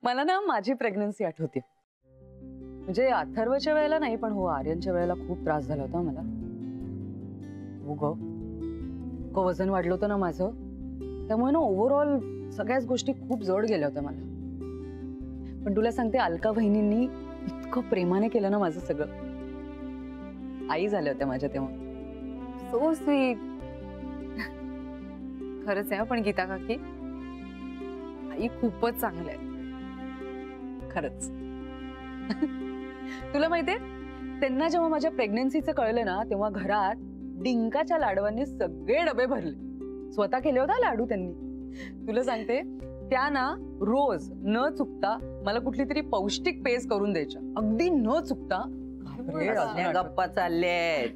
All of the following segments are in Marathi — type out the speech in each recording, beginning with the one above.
मला ना माझी प्रेग्नन्सी आठवते. म्हणजे अथर्वच्या वेळेला नाही, पण हो आर्यनच्या वेळेला खूप त्रास झाला होता मला. हो ग, वजन वाढलं होतं ना माझं, त्यामुळे ना ओव्हरऑल सगळ्याच गोष्टी खूप जड गेल्या होत्या मला. पण तुला सांगते, अलका वहिनींनी इतकं प्रेमाने केलं ना माझं सगळं. आई झाल्या होत्या माझ्या तेव्हा. So sweet. खरंच आहे पण गीता काकी, आई खूपच चांगल्या आहेत. खरंच. तुला माहितीये, त्यांना जेव्हा माझ्या प्रेग्नन्सीचं कळलं ना, तेव्हा घरात डिंकाच्या लाडवांनी सगळे डबे भरले. स्वतः केले होता लाडू त्यांनी. तुला सांगते, त्या ना रोज न चुकता मला कुठली तरी पौष्टिक पेज करून द्यायच्या, अगदी न चुकता. गप्पा चालल्यात.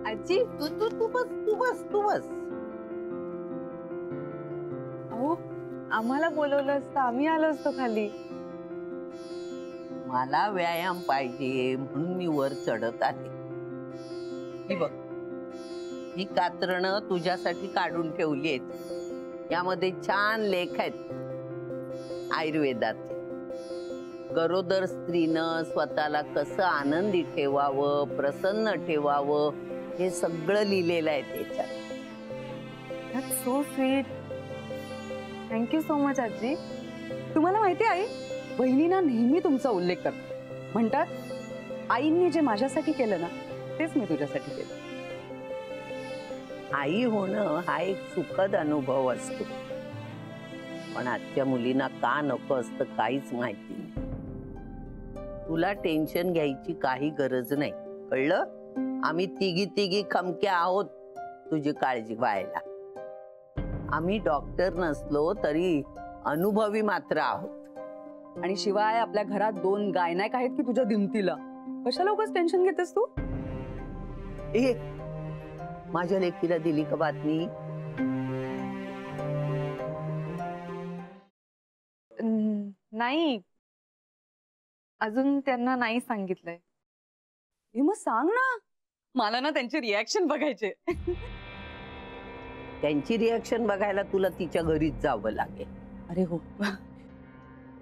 आजी तू तू तू बस तू बस तू बस. अहो, आम्हाला बोलवलं असतं, आम्ही आलो असतो खाली. मला व्यायाम पाहिजे म्हणून मी वर चढत आले. ही बघ, ही कात्रणं तुझ्यासाठी काढून ठेवली आहेत. यामध्ये छान लेख आहेत आयुर्वेदाचे. गरोदर स्त्रीनं स्वतःला कसं आनंदी ठेवावं, प्रसन्न ठेवावं, हे सगळं लिहिलेलं आहे त्याच्यात. That's so sweet. Thank you so much आजी. तुम्हाला माहिती आई, बहिणींना नेहमी तुमचा उल्लेख करतात. म्हणतात, आईंनी जे माझ्यासाठी केलं ना, तेच मी तुझ्यासाठी केलं. आई होणं हा एक सुखद अनुभव असतो, पण आजच्या मुलींना का नको असतं काहीच माहिती नाही. तुला टेन्शन घ्यायची काही गरज नाही, कळलं? आम्ही तिघी खमक्या आहोत तुझी काळजी व्हायला. आम्ही डॉक्टर नसलो तरी अनुभवी मात्र आहोत. आणि शिवाय आपल्या घरात 2 गायनायक आहेत की तुझ्या दिमतीला. कशाला उगाच टेन्शन घेतेस तू? ए, माझ्या लेकीला दिली का बातमी? नाही, अजून त्यांना नाही सांगितलंय. हे मग सांग ना, मला ना त्यांची रिॲक्शन बघायचे. त्यांची रिॲक्शन बघायला तुला तिच्या घरीच जावं लागेल. अरे हो.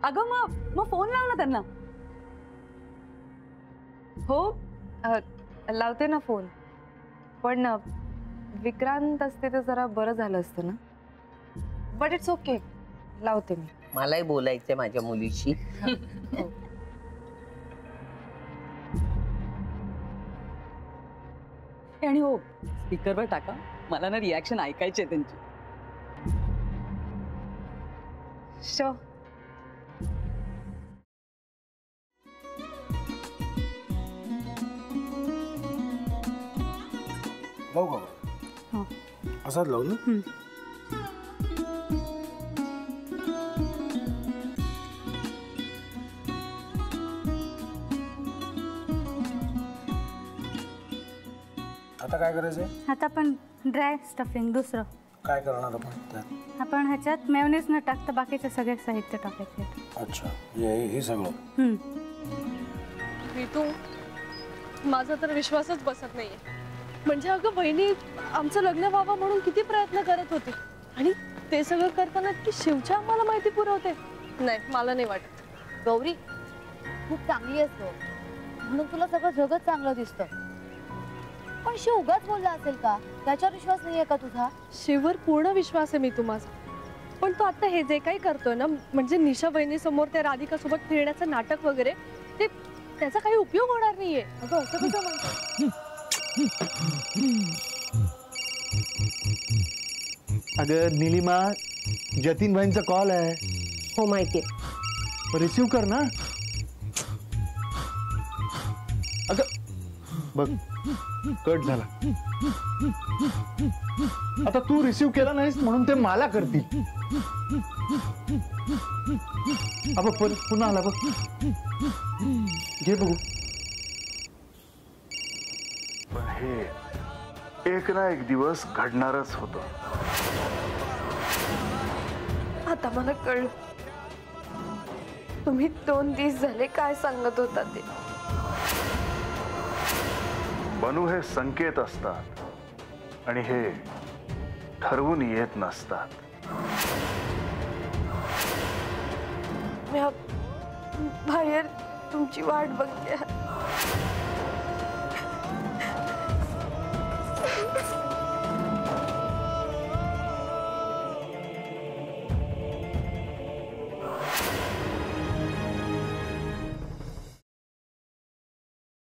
अगं मग फोन लाव ना त्यांना. हो, लावते ना फोन. पण विक्रांत असते तर जरा बरं झालं असतं ना. बट इट्स ओके, लावते मी. मलाही बोलायचंय माझ्या मुलीशी. आणि हो, स्पीकरवर टाका, मला ना रिॲक्शन ऐकायची त्यांची. शो. लावू का? हो. असाच लावू ना? आता काय करायचंय? आता आपण ड्राय स्टफिंग दुसरं काय करणार आपण त्यात? आपण ह्याच्यात मेयोनीज न टाकता बाकीचे सगळे साहित्य टाकायचे. अच्छा, हे सगळं. ऋतू, माझा तर विश्वासच बसत नाहीये. म्हणजे अगं बहिणी आमचं लग्न व्हावं म्हणून किती प्रयत्न करत होती, आणि ते सगळं करताना की शिवच्या आम्हाला माहिती पुरवते. नाही, मला नाही वाटत. गौरी खूप चांगली असतो म्हणून तुला सगळं जगत चांगलं दिसतं, पण शिव उगाच बोलला असेल का? त्याच्यावर विश्वास नाहीये का तुझा? शिववर पूर्ण विश्वास आहे मी माझा. पण तो आता हे जे काही करतोय ना, म्हणजे निशा बहिणी समोर त्या राधिका सोबत फिरण्याचं नाटक वगैरे, ते त्याचा काही उपयोग होणार नाहीये. अगं असं कसं म्हणतो? अगं नीलिमा, जतीन भाईंचा कॉल आहे. हो माहितीये. रिसीव कर ना. अगं बघ, कट झाला. आता तू रिसीव केला नाहीस म्हणून ते मला करतील. अब पुन्हा आला बघ, घे बघू. पण हे एक ना एक दिवस घडणारच होतं. आता मला कळलं, तुम्ही 2 दिवस झाले काय सांगत होता ते. बनू हे संकेत असतात आणि हे ठरवून येत नसतात. बाहेर तुमची वाट बघते.